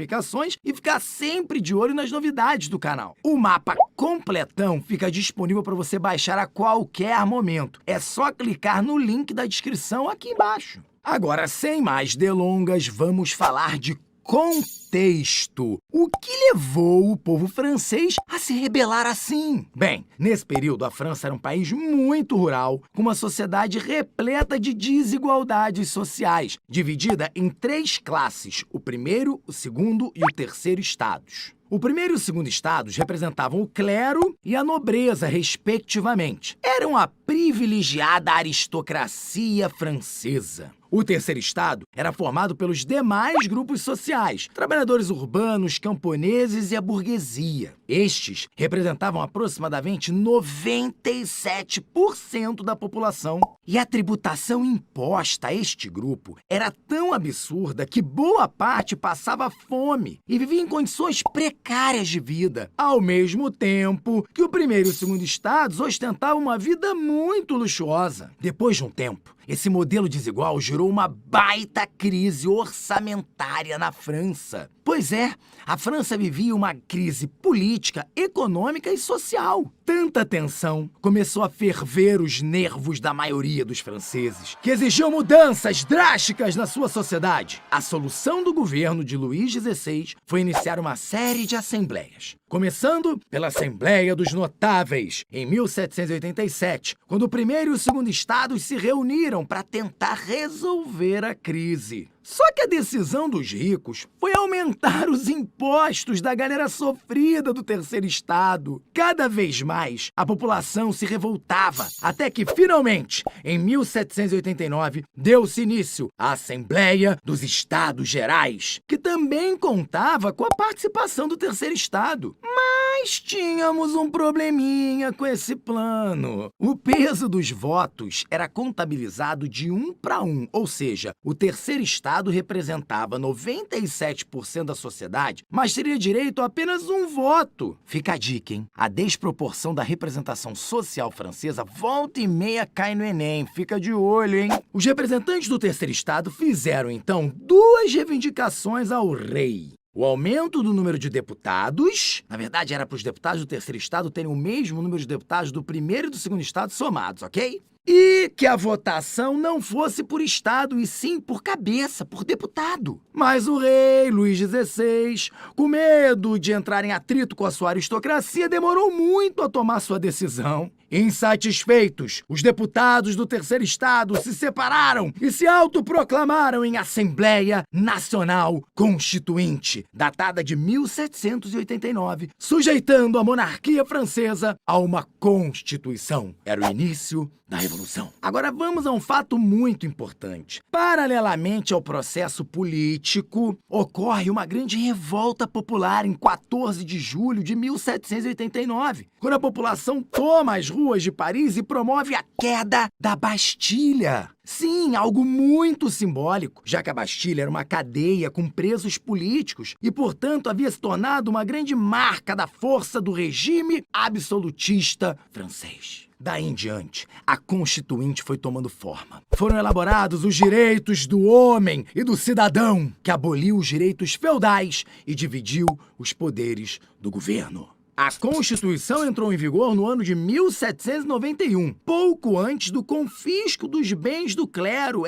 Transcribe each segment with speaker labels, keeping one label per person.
Speaker 1: notificações e ficar sempre de olho nas novidades do canal. O mapa completão fica disponível para você baixar a qualquer momento. É só clicar no link da descrição aqui embaixo. Agora, sem mais delongas, vamos falar de contexto. O que levou o povo francês a se rebelar assim? Bem, nesse período a França era um país muito rural, com uma sociedade repleta de desigualdades sociais, dividida em 3 classes: o primeiro, o segundo e o terceiro estados. O primeiro e o segundo estados representavam o clero e a nobreza, respectivamente. Eram a privilegiada aristocracia francesa. O terceiro estado era formado pelos demais grupos sociais, trabalhadores urbanos, camponeses e a burguesia. Estes representavam aproximadamente 97% da população. E a tributação imposta a este grupo era tão absurda que boa parte passava fome e vivia em condições precárias de vida, ao mesmo tempo que o primeiro e o segundo estados ostentavam uma vida muito luxuosa. Depois de um tempo, esse modelo desigual gerou uma baita crise orçamentária na França. Pois é, a França vivia uma crise política, econômica e social. Tanta tensão começou a ferver os nervos da maioria dos franceses, que exigiam mudanças drásticas na sua sociedade. A solução do governo de Luís XVI foi iniciar uma série de assembleias. Começando pela Assembleia dos Notáveis, em 1787, quando o primeiro e o segundo estados se reuniram para tentar resolver a crise. Só que a decisão dos ricos foi aumentar os impostos da galera sofrida do terceiro estado. Cada vez mais, a população se revoltava, até que, finalmente, em 1789, deu-se início à Assembleia dos Estados Gerais, que também contava com a participação do terceiro estado. Mas tínhamos um probleminha com esse plano. O peso dos votos era contabilizado de 1 para 1, ou seja, o terceiro estado representava 97% da sociedade, mas teria direito a apenas um voto. Fica a dica, hein? A desproporção da representação social francesa volta e meia cai no Enem. Fica de olho, hein? Os representantes do terceiro estado fizeram, então, 2 reivindicações ao rei. O aumento do número de deputados, na verdade era para os deputados do terceiro estado terem o mesmo número de deputados do primeiro e do segundo estado somados, ok? E que a votação não fosse por estado, e sim por cabeça, por deputado. Mas o rei, Luís XVI, com medo de entrar em atrito com a sua aristocracia, demorou muito a tomar sua decisão. Insatisfeitos, os deputados do terceiro estado se separaram e se autoproclamaram em Assembleia Nacional Constituinte, datada de 1789, sujeitando a monarquia francesa a uma constituição. Era o início da Revolução. Agora vamos a um fato muito importante. Paralelamente ao processo político, ocorre uma grande revolta popular em 14 de julho de 1789, quando a população toma as ruas de Paris e promove a queda da Bastilha. Sim, algo muito simbólico, já que a Bastilha era uma cadeia com presos políticos e, portanto, havia se tornado uma grande marca da força do regime absolutista francês. Daí em diante, a Constituinte foi tomando forma. Foram elaborados os direitos do homem e do cidadão, que aboliu os direitos feudais e dividiu os poderes do governo. A Constituição entrou em vigor no ano de 1791, pouco antes do confisco dos bens do clero,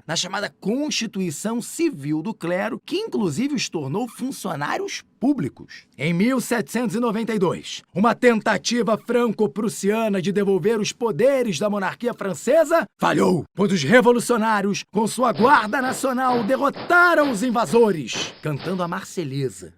Speaker 1: na chamada Constituição Civil do Clero, que inclusive os tornou funcionários públicos. Em 1792, uma tentativa franco-prussiana de devolver os poderes da monarquia francesa falhou, pois os revolucionários, com sua guarda nacional, derrotaram os invasores, cantando a Marselhesa.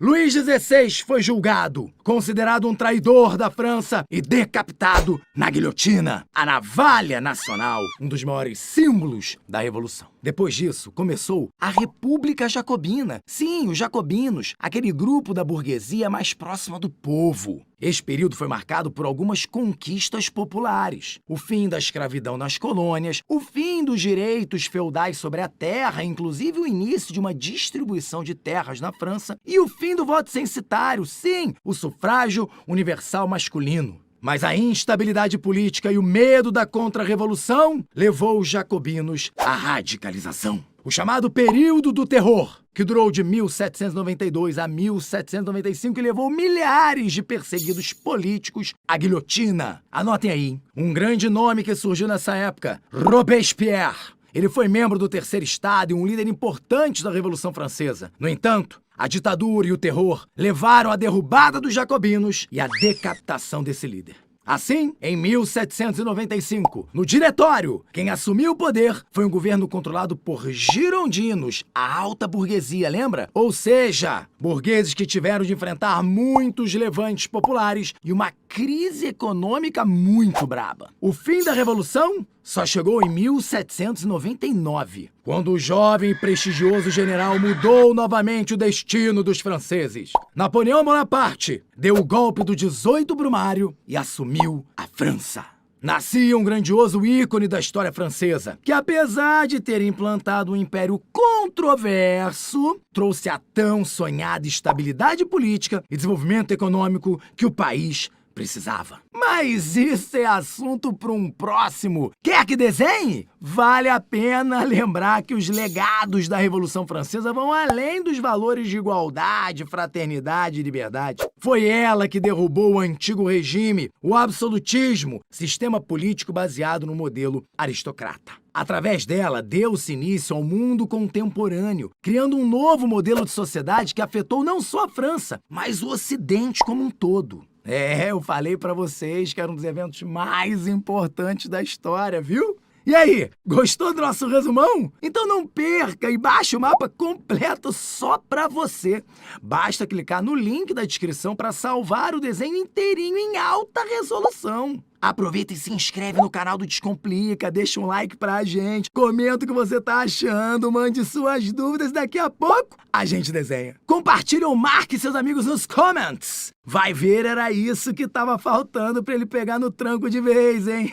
Speaker 1: Luís XVI foi julgado, considerado um traidor da França e decapitado na guilhotina, a navalha nacional, um dos maiores símbolos da Revolução. Depois disso, começou a República Jacobina. Sim, os jacobinos, aquele grupo da burguesia mais próxima do povo. Esse período foi marcado por algumas conquistas populares. O fim da escravidão nas colônias, o fim dos direitos feudais sobre a terra, inclusive o início de uma distribuição de terras na França, e o fim do voto censitário, sim, o sufrágio universal masculino. Mas a instabilidade política e o medo da contra-revolução levou os jacobinos à radicalização. o chamado Período do Terror, que durou de 1792 a 1795 e levou milhares de perseguidos políticos à guilhotina. Anotem aí, hein? Um grande nome que surgiu nessa época, Robespierre. Ele foi membro do Terceiro Estado e um líder importante da Revolução Francesa. No entanto, a ditadura e o terror levaram à derrubada dos jacobinos e à decapitação desse líder. Assim, em 1795, no Diretório, quem assumiu o poder foi um governo controlado por girondinos, a alta burguesia, lembra? Ou seja, burgueses que tiveram de enfrentar muitos levantes populares e uma crise econômica muito braba. O fim da Revolução só chegou em 1799, quando o jovem e prestigioso general mudou novamente o destino dos franceses. Napoleão Bonaparte deu o golpe do 18 Brumário e assumiu a França. Nascia um grandioso ícone da história francesa, que apesar de ter implantado um império controverso, trouxe a tão sonhada estabilidade política e desenvolvimento econômico que o país precisava. Mas isso é assunto para um próximo. Quer que desenhe? Vale a pena lembrar que os legados da Revolução Francesa vão além dos valores de igualdade, fraternidade e liberdade. Foi ela que derrubou o antigo regime, o absolutismo, sistema político baseado no modelo aristocrata. Através dela, deu-se início ao mundo contemporâneo, criando um novo modelo de sociedade que afetou não só a França, mas o Ocidente como um todo. Eu falei pra vocês que era um dos eventos mais importantes da história, viu? E aí, gostou do nosso resumão? Então não perca e baixe o mapa completo só pra você. Basta clicar no link da descrição para salvar o desenho inteirinho em alta resolução. Aproveita e se inscreve no canal do Descomplica, deixa um like pra gente, comenta o que você tá achando, mande suas dúvidas, daqui a pouco a gente desenha. Compartilhe ou marque seus amigos nos comments. Vai ver, era isso que tava faltando pra ele pegar no tranco de vez, hein?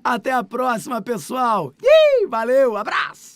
Speaker 1: Até a próxima, pessoal. Valeu, abraço!